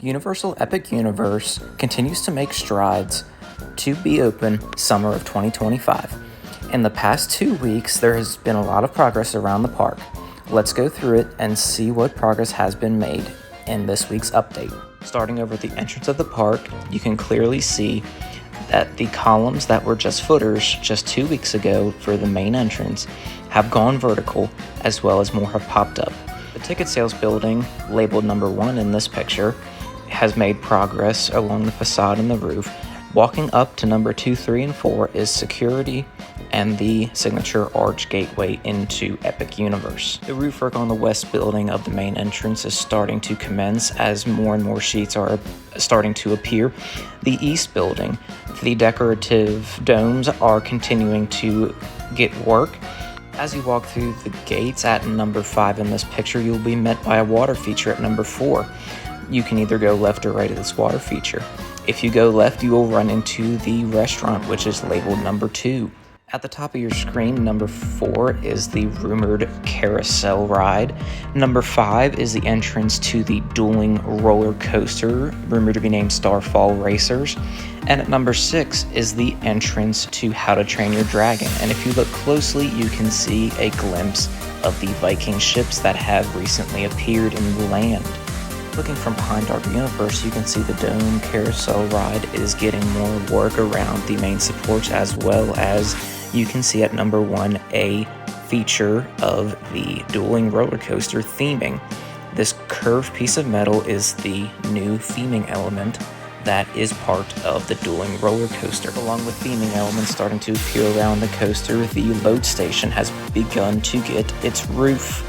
Universal Epic Universe continues to make strides to be open summer of 2025. In the past 2 weeks, there has been a lot of progress around the park. Let's go through it and see what progress has been made in this week's update. Starting over at the entrance of the park, you can clearly see that the columns that were just footers just 2 weeks ago for the main entrance have gone vertical, as well as more have popped up. The ticket sales building, labeled number 1 in this picture, has made progress along the facade and the roof. Walking up to number 2, 3, and 4 is security and the signature arch gateway into Epic Universe. The roof work on the west building of the main entrance is starting to commence as more and more sheets are starting to appear. The east building, the decorative domes are continuing to get work. As you walk through the gates at number 5 in this picture, you'll be met by a water feature at number 4. You can either go left or right of this water feature. If you go left, you will run into the restaurant, which is labeled number 2. At the top of your screen, number 4 is the rumored carousel ride. Number 5 is the entrance to the dueling roller coaster, rumored to be named Starfall Racers. And at number 6 is the entrance to How to Train Your Dragon. And if you look closely, you can see a glimpse of the Viking ships that have recently appeared in the land. Looking from behind our universe, you can see the dome carousel ride is getting more work around the main supports, as well as you can see at number 1 a feature of the dueling roller coaster theming. This curved piece of metal is the new theming element that is part of the dueling roller coaster. Along with theming elements starting to appear around the coaster, the load station has begun to get its roof.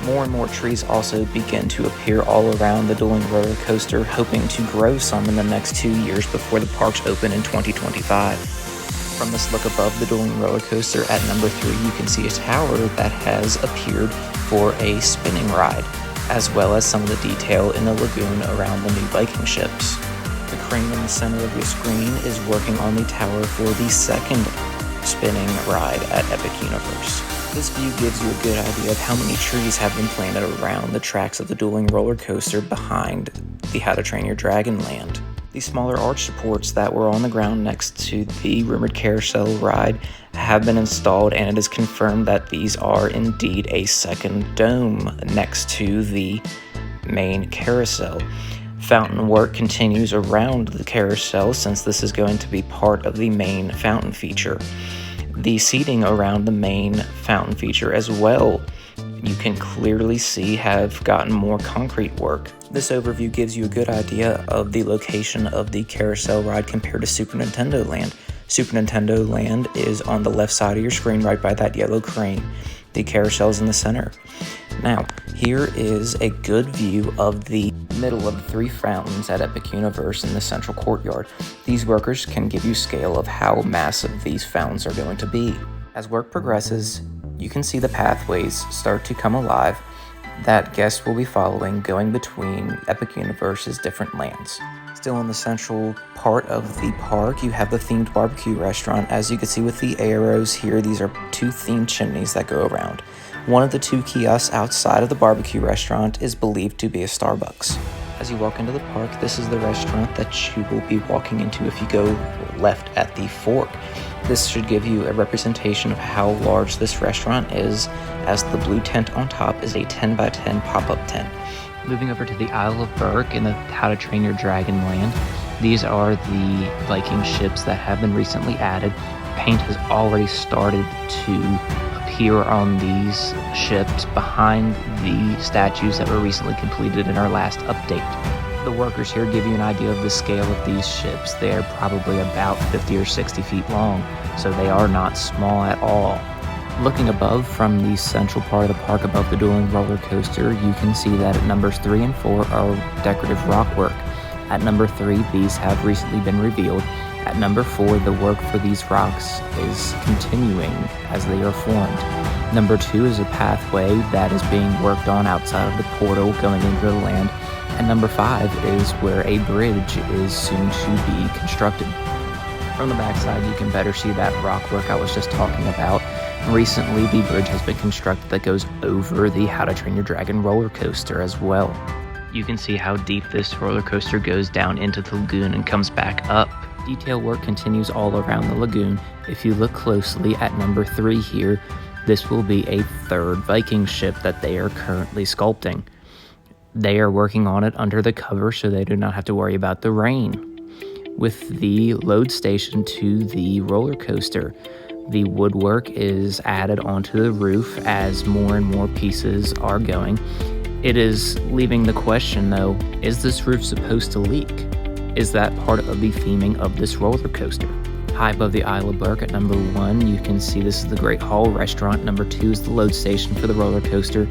More and more trees also begin to appear all around the dueling roller coaster, hoping to grow some in the next 2 years before the parks open in 2025. From this look above the dueling roller coaster at number 3, you can see a tower that has appeared for a spinning ride, as well as some of the detail in the lagoon around the new Viking ships. The crane in the center of your screen is working on the tower for the second spinning ride at Epic Universe. This view gives you a good idea of how many trees have been planted around the tracks of the dueling roller coaster behind the How to Train Your Dragon land. The smaller arch supports that were on the ground next to the rumored carousel ride have been installed, and it is confirmed that these are indeed a second dome next to the main carousel. Fountain work continues around the carousel, since this is going to be part of the main fountain feature. The seating around the main fountain feature as well, you can clearly see, have gotten more concrete work. This overview gives you a good idea of the location of the carousel ride compared to Super Nintendo Land. Super Nintendo Land is on the left side of your screen, right by that yellow crane. The carousel is in the center. Now, here is a good view of the middle of the 3 fountains at Epic Universe in the central courtyard. These workers can give you scale of how massive these fountains are going to be. As work progresses, you can see the pathways start to come alive that guests will be following, going between Epic Universe's different lands. Still in the central part of the park, you have the themed barbecue restaurant. As you can see with the arrows here, these are 2 themed chimneys that go around. One of the 2 kiosks outside of the barbecue restaurant is believed to be a Starbucks. As you walk into the park, this is the restaurant that you will be walking into if you go left at the fork. This should give you a representation of how large this restaurant is, as the blue tent on top is a 10 by 10 pop-up tent. Moving over to the Isle of Berk in the How to Train Your Dragon land, these are the Viking ships that have been recently added. Paint has already started to appear on these ships behind the statues that were recently completed in our last update. The workers here give you an idea of the scale of these ships. They're probably about 50 or 60 feet long, so they are not small at all. Looking above from the central part of the park above the dueling roller coaster, you can see that at numbers 3 and 4 are decorative rock work. At number 3, these have recently been revealed. At number 4, the work for these rocks is continuing as they are formed. Number 2 is a pathway that is being worked on outside of the portal going into the land. And number 5 is where a bridge is soon to be constructed. From the backside, you can better see that rock work I was just talking about. Recently, the bridge has been constructed that goes over the How to Train Your Dragon roller coaster as well. You can see how deep this roller coaster goes down into the lagoon and comes back up. Detail work continues all around the lagoon. If you look closely at number 3 here, this will be a third Viking ship that they are currently sculpting. They are working on it under the cover so they do not have to worry about the rain. With the load station to the roller coaster, the woodwork is added onto the roof as more and more pieces are going. It is leaving the question though, is this roof supposed to leak? Is that part of the theming of this roller coaster? High above the Isle of Berk at number 1, you can see this is the Great Hall restaurant. Number 2 is the load station for the roller coaster.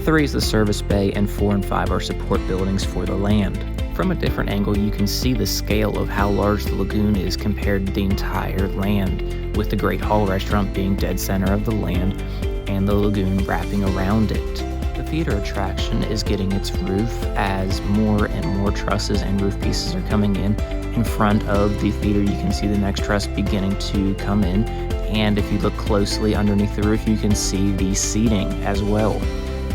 3 is the service bay, and 4 and 5 are support buildings for the land. From a different angle, you can see the scale of how large the lagoon is compared to the entire land, with the Great Hall restaurant being dead center of the land and the lagoon wrapping around it. The theater attraction is getting its roof as more and more trusses and roof pieces are coming in. In front of the theater, you can see the next truss beginning to come in, and if you look closely underneath the roof, you can see the seating as well.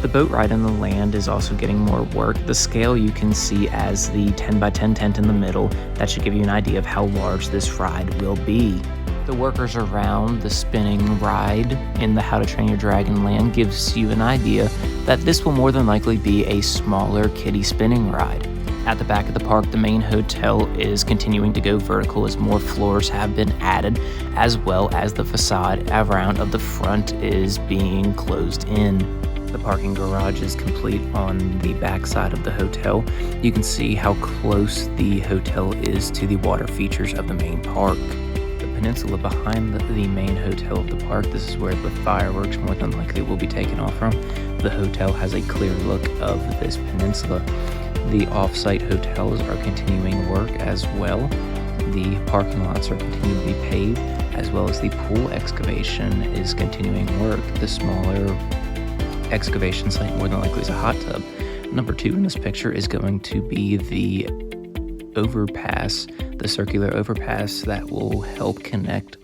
The boat ride on the land is also getting more work. The scale you can see as the 10x10 tent in the middle. That should give you an idea of how large this ride will be. The workers around the spinning ride in the How to Train Your Dragon land gives you an idea that this will more than likely be a smaller kiddie spinning ride. At the back of the park, the main hotel is continuing to go vertical as more floors have been added, as well as the facade around of the front is being closed in. The parking garage is complete on the back side of the hotel. You can see how close the hotel is to the water features of the main park. The peninsula behind the main hotel of the park, this is where the fireworks more than likely will be taken off from. The hotel has a clear look of this peninsula. The off-site hotels are continuing work as well. The parking lots are continuing to be paved, as well as the pool excavation is continuing work. The smaller excavation site more than likely is a hot tub. Number 2 in this picture is going to be the overpass, the circular overpass that will help connect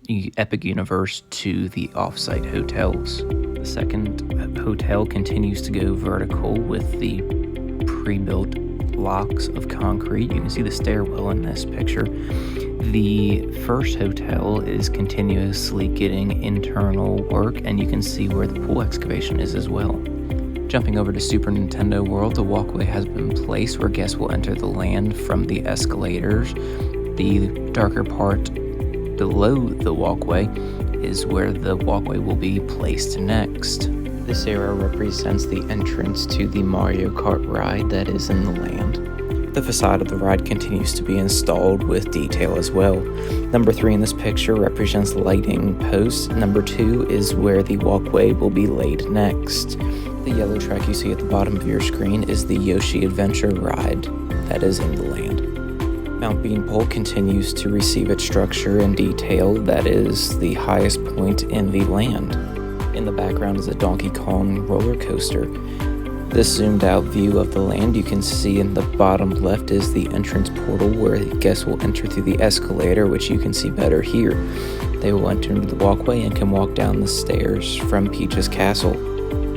the Epic Universe to the off-site hotels. The second hotel continues to go vertical with the pre-built blocks of concrete. You can see the stairwell in this picture. The first hotel is continuously getting internal work, and you can see where the pool excavation is as well. Jumping over to Super Nintendo World, the walkway has been placed where guests will enter the land from the escalators. The darker part below the walkway is where the walkway will be placed next. This area represents the entrance to the Mario Kart ride that is in the land. The facade of the ride continues to be installed with detail as well. Number 3 in this picture represents lighting posts. Number 2 is where the walkway will be laid next. The yellow track you see at the bottom of your screen is the Yoshi Adventure ride that is in the land. Mount Beanpole continues to receive its structure and detail that is the highest point in the land. In the background is a Donkey Kong roller coaster. This zoomed out view of the land you can see in the bottom left is the entrance portal where guests will enter through the escalator, which you can see better here. They will enter into the walkway and can walk down the stairs from Peach's castle.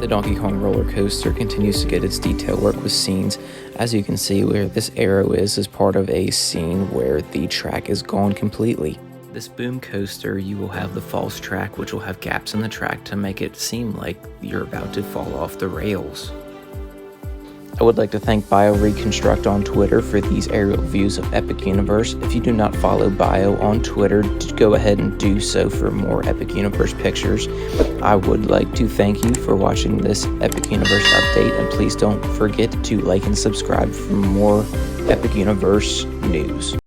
The Donkey Kong roller coaster continues to get its detail work with scenes. As you can see, where this arrow is part of a scene where the track is gone completely. This boom coaster, you will have the false track, which will have gaps in the track to make it seem like you're about to fall off the rails. I would like to thank BioReconstruct on Twitter for these aerial views of Epic Universe. If you do not follow Bio on Twitter, go ahead and do so for more Epic Universe pictures. I would like to thank you for watching this Epic Universe update, and please don't forget to like and subscribe for more Epic Universe news.